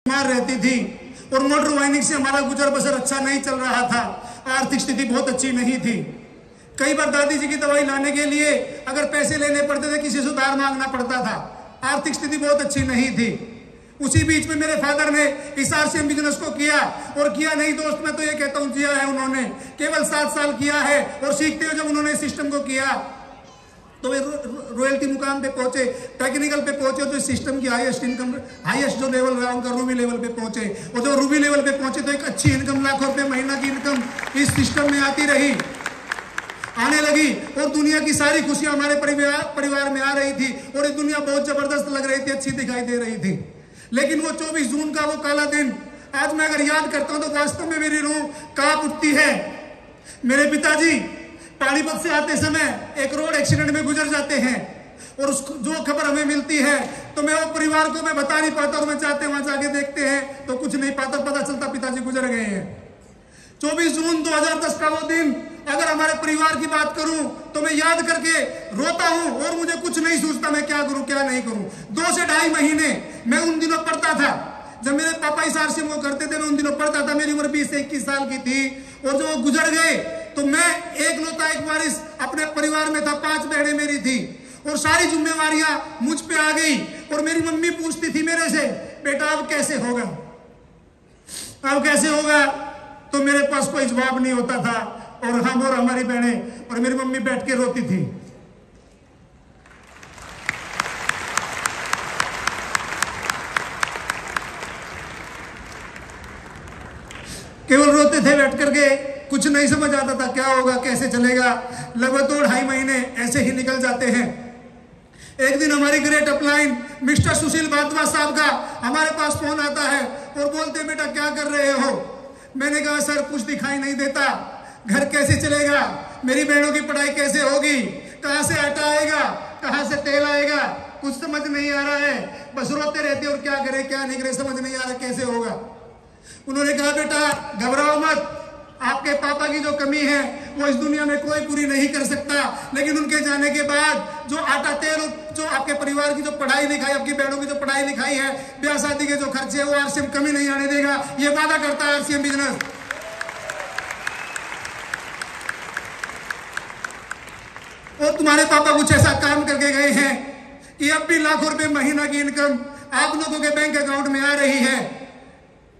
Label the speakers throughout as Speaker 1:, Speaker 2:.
Speaker 1: बीमार रहती थी और मोटर वाइनिंग से हमारा गुजर बसर अच्छा नहीं चल रहा था। आर्थिक स्थिति बहुत अच्छी नहीं थी। कई बार दादी जी की दवाई लाने के लिए अगर पैसे लेने पड़ते थे, किसी से उधार मांगना पड़ता था। आर्थिक स्थिति बहुत अच्छी नहीं थी। उसी बीच में मेरे फादर ने इस आरसीएम बिजनेस को किया, और किया नहीं दोस्त, मैं तो ये कहता हूँ जिया है उन्होंने। केवल 7 साल किया है, और सीखते हुए जब उन्होंने सिस्टम को किया तो वे रॉयल्टी मुकाम पे पहुंचे, टेक्निकल पे पहुंचे, तो सिस्टम की हाईएस्ट जो लेवल रहा उनका रूबी लेवल पे पहुंचे। और जब रूबी लेवल पे पहुंचे तो एक अच्छी इनकम, लाखों रुपए महीना की इनकम इस सिस्टम में आती रही, आने लगी। और दुनिया की सारी खुशियां हमारे परिवार में आ रही थी, और ये दुनिया बहुत जबरदस्त लग रही थी, अच्छी दिखाई दे रही थी। लेकिन वो 24 जून का वो काला दिन आज मैं अगर याद करता हूं तो वास्तव में मेरी रूह कांप उठती है। मेरे पिताजी पानीपत से आते समय एक रोड एक्सीडेंट में गुजर जाते हैं, और उस जो खबर हमें मिलती है तो मैं वो परिवार को मैं बता नहीं पाता, और मैं चाहते वहां जाके देखते हैं तो कुछ नहीं पाता, पता चलता पिताजी गुजर गए हैं। 24 जून 2010 का वो दिन अगर हमारे परिवार की बात करूं तो मैं याद करके रोता हूं, और मुझे कुछ नहीं सोचता मैं क्या करूं क्या नहीं करूं। 2 से 2.5 महीने मैं उन दिनों पढ़ता था, जब मेरे पापा इस आरसीएम को करते थे मैं उन दिनों पढ़ता था। मेरी उम्र 20 से 21 साल की थी, और जो गुजर गए तो मैं एकलौता एक वारिस अपने परिवार में था। 5 बहनें मेरी थी, और सारी जिम्मेवारियां मुझ पे आ गई। और मेरी मम्मी पूछती थी मेरे से, बेटा अब कैसे होगा, अब कैसे होगा? तो मेरे पास कोई जवाब नहीं होता था, और हम और हमारी बहनें और मेरी मम्मी बैठ के रोती थी। केवल रोते थे बैठ करके, कुछ नहीं समझ आता था क्या होगा कैसे चलेगा। लगभग 2-2.5 महीने ऐसे ही निकल जाते हैं। एक दिन हमारी ग्रेट अपलाइन मिस्टर सुशील भारद्वाज साहब का हमारे पास फोन आता है, और बोलते बेटा क्या कर रहे हो? मैंने कहा सर कुछ दिखाई नहीं देता, घर कैसे चलेगा, मेरी बहनों की पढ़ाई कैसे होगी, कहां से आटा आएगा, कहां से तेल आएगा, कुछ समझ नहीं आ रहा है। बस रोते रहते और क्या करें क्या नहीं करें, समझ नहीं आ रहा कैसे होगा। उन्होंने कहा बेटा घबराओ मत, आपके पापा की जो कमी है वो इस दुनिया में कोई पूरी नहीं कर सकता, लेकिन उनके जाने के बाद जो आटा तेल, जो आपके परिवार की जो पढ़ाई लिखाई, आपकी बहनों की जो पढ़ाई लिखाई है, ब्याह शादी के जो खर्चे है, वो आरसीएम कमी नहीं आने देगा, ये वादा करता है आरसीएम बिजनेस। और तुम्हारे पापा कुछ ऐसा काम करके गए हैं कि अब भी लाखों रुपए महीना की इनकम आप लोगों के बैंक अकाउंट में आ रही है।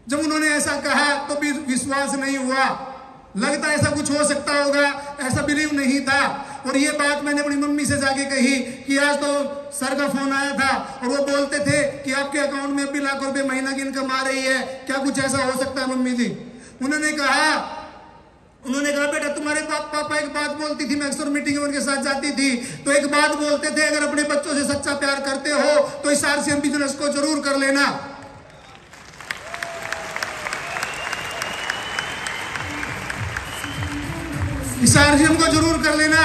Speaker 1: जब उन्होंने ऐसा कहा तो भी विश्वास नहीं हुआ, लगता ऐसा कुछ हो सकता होगा, ऐसा बिलीव नहीं था। और ये बात मैंने अपनी मम्मी से जाके कही कि आज तो सर का फोन आया था, और वो बोलते थे कि आपके अकाउंट में भी लाखों रुपए महीना की इनकम आ रही है, क्या कुछ ऐसा हो सकता है मम्मी जी? उन्होंने कहा बेटा तुम्हारे पापा एक बात बोलती थी, मैं अक्सर मीटिंग में उनके साथ जाती थी, तो एक बात बोलते थे, अगर अपने बच्चों से सच्चा प्यार करते हो तो इस आरसीएम बिजनेस को जरूर कर लेना। इस आरसीएम को जरूर कर लेना।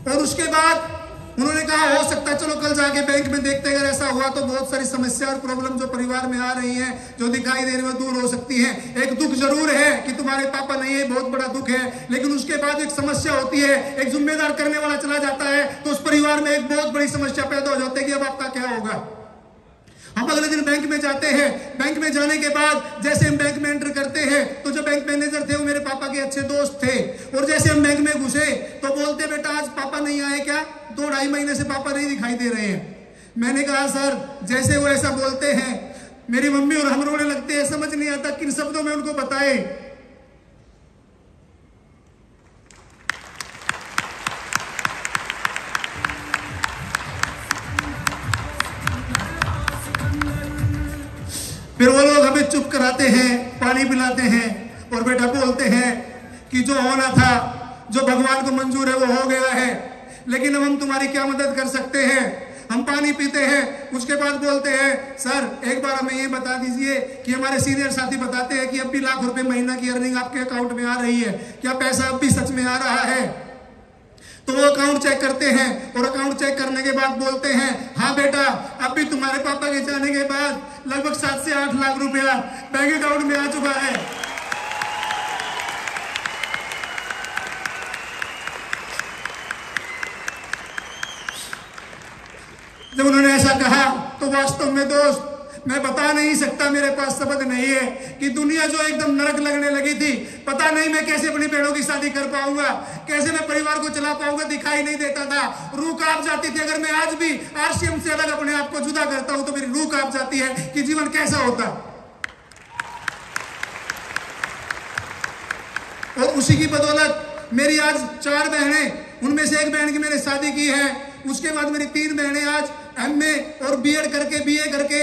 Speaker 1: और उसके बाद उन्होंने कहा हो सकता है चलो कल जाके बैंक में देखते हैं, अगर ऐसा हुआ तो बहुत सारी समस्या और प्रॉब्लम जो परिवार में आ रही हैं, जो दिखाई दे रही है, दूर हो सकती है। एक दुख जरूर है कि तुम्हारे पापा नहीं है, बहुत बड़ा दुख है, लेकिन उसके बाद एक समस्या होती है, एक जिम्मेदार करने वाला चला जाता है, तो उस परिवार में एक बहुत बड़ी समस्या पैदा हो जाती है कि अब आपका क्या होगा। हम अगले दिन बैंक में जाते हैं। बैंक में जाने के बाद जैसे हम बैंक में एंटर करते हैं तो जो बैंक मैनेजर थे वो मेरे पापा के अच्छे दोस्त थे, और जैसे हम बैंक में घुसे तो बोलते बेटा आज पापा नहीं आए क्या? 2-2.5 महीने से पापा नहीं दिखाई दे रहे हैं। मैंने कहा सर जैसे वो ऐसा बोलते हैं मेरी मम्मी और हम रोने लगते हैं, समझ नहीं आता किन शब्दों में उनको बताए। फिर वो लोग हमें चुप कराते हैं, पानी पिलाते हैं, और बेटा बोलते हैं कि जो होना था, जो भगवान को मंजूर है वो हो गया है, लेकिन अब हम तुम्हारी क्या मदद कर सकते हैं। हम पानी पीते हैं, उसके बाद बोलते हैं सर एक बार हमें ये बता दीजिए कि हमारे सीनियर साथी बताते हैं कि अब भी लाख रुपए महीना की अर्निंग आपके अकाउंट में आ रही है, क्या पैसा अब भी सच में आ रहा है? तो वो अकाउंट चेक करते हैं, और अकाउंट चेक करने के बाद बोलते हैं हाँ बेटा अब भी तुम्हारे पापा के जाने के बाद लगभग 7 से 8 लाख रुपया बैंक अकाउंट में आ चुका है। जब उन्होंने ऐसा कहा तो वास्तव में दोस्त मैं बता नहीं सकता, मेरे पास शब्द नहीं है कि दुनिया जो एकदम नरक लगने लगी थी, पता नहीं मैं कैसे अपनी बहनों की शादी कर पाऊंगा, कैसे मैं परिवार को चला पाऊंगा, दिखाई नहीं देता था, रूह कांप जाती थी। अगर मैं आज भी आरसीएम से अलग अपने आप को जुदा करता हूं तो मेरी रूह कांप जाती है कि जीवन कैसा होता। और उसी की बदौलत मेरी आज 4 बहनें, उनमें से एक बहन की मैंने शादी की है, उसके बाद मेरी 3 बहनें आज एमए और बीएड करके बीए करके,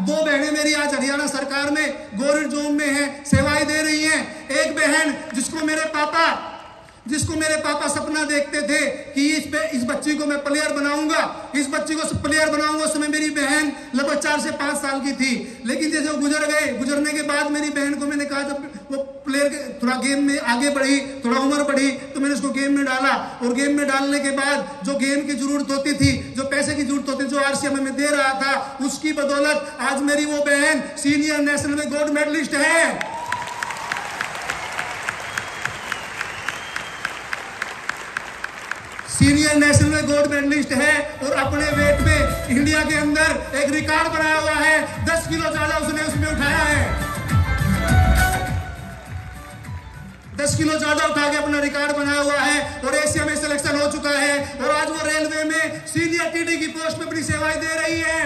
Speaker 1: 2 बहनें मेरी आज हरियाणा सरकार में गवर्नमेंट जॉब में है, सेवाएं दे रही हैं। एक बहन जिसको मेरे पापा सपना देखते थे कि इस बच्ची को मैं प्लेयर बनाऊंगा, इस बच्ची को प्लेयर बनाऊंगा, उस समय मेरी बहन लगभग 4 से 5 साल की थी। लेकिन जैसे वो गुजरने के बाद मेरी बहन को मैंने कहा, जब वो प्लेयर थोड़ा गेम में आगे बढ़ी, थोड़ा उम्र बढ़ी, तो मैंने उसको गेम में डाला। और गेम में डालने के बाद जो गेम की जरूरत होती थी, जो पैसे की जरूरत होती थी, जो आरसीएम में दे रहा था, उसकी बदौलत आज मेरी वो बहन सीनियर नेशनल में गोल्ड मेडलिस्ट है। सीनियर नेशनल में गोल्ड मेडलिस्ट है और अपने वेट में इंडिया के अंदर एक रिकॉर्ड बनाया हुआ है। 10 किलो ज्यादा उसने उसमें उठाया है, 10 किलो ज्यादा उठा के अपना रिकॉर्ड बनाया हुआ है और एशिया में सिलेक्शन हो चुका है। और आज वो रेलवे में सीनियर टीडी की पोस्ट में अपनी सेवाएं दे रही है।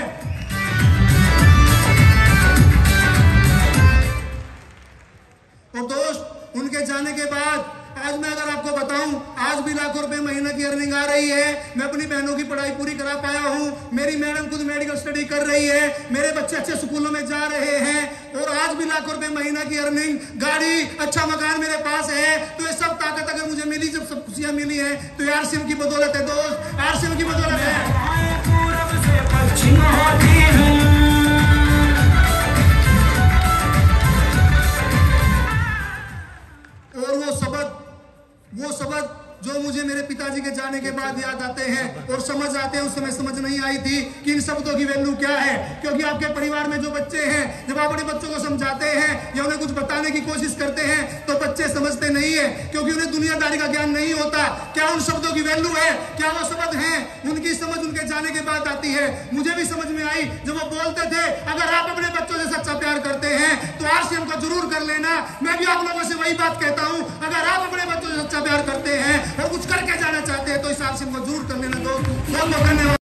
Speaker 1: और दोस्त, उनके जाने के बाद आज मैं अगर आपको बताऊं, आज भी लाखों रुपए महीना की अर्निंग आ रही है। मैं अपनी बहनों की पढ़ाई पूरी करा पाया हूं, मेरी मैडम खुद मेडिकल स्टडी कर रही है, मेरे बच्चे अच्छे स्कूलों में जा रहे हैं और आज भी लाखों रुपए महीना की अर्निंग, गाड़ी, अच्छा मकान मेरे पास है। तो ये सब ताकत अगर मुझे मिली, जब सब खुशियां मिली है, तो ये आरसीएम की बदौलत है दोस्त, आरसीएम की बदौलत है। और वो सबक जो मुझे मेरे पिताजी के जाने के बाद याद आते हैं और समझ आते हैं, उस समय समझ नहीं आई थी कि इन शब्दों की वैल्यू क्या है। क्योंकि आपके परिवार में जो बच्चे हैं, जब आप अपने बच्चों को समझाते हैं या उन्हें कुछ बताने की कोशिश करते हैं, तो बच्चे समझते नहीं है, क्योंकि उन्हें दुनियादारी का ज्ञान नहीं होता। क्या उन शब्दों की वैल्यू है, क्या वो शब्द हैं, उनकी समझ उनके जाने के बाद आती है। मुझे भी समझ में आई जब वो बोलते थे, अगर आप अपने बच्चों से सच्चा प्यार करते हैं तो आरसीएम को जरूर कर लेना। मैं भी आप लोगों से वही बात कहता हूं, अगर आप अपने बच्चों से सच्चा प्यार करते हैं और कुछ करके जाना चाहते हैं तो इस आरसीएम को जरूर कर लेना। दोस्तों, बहुत बहुत धन्यवाद।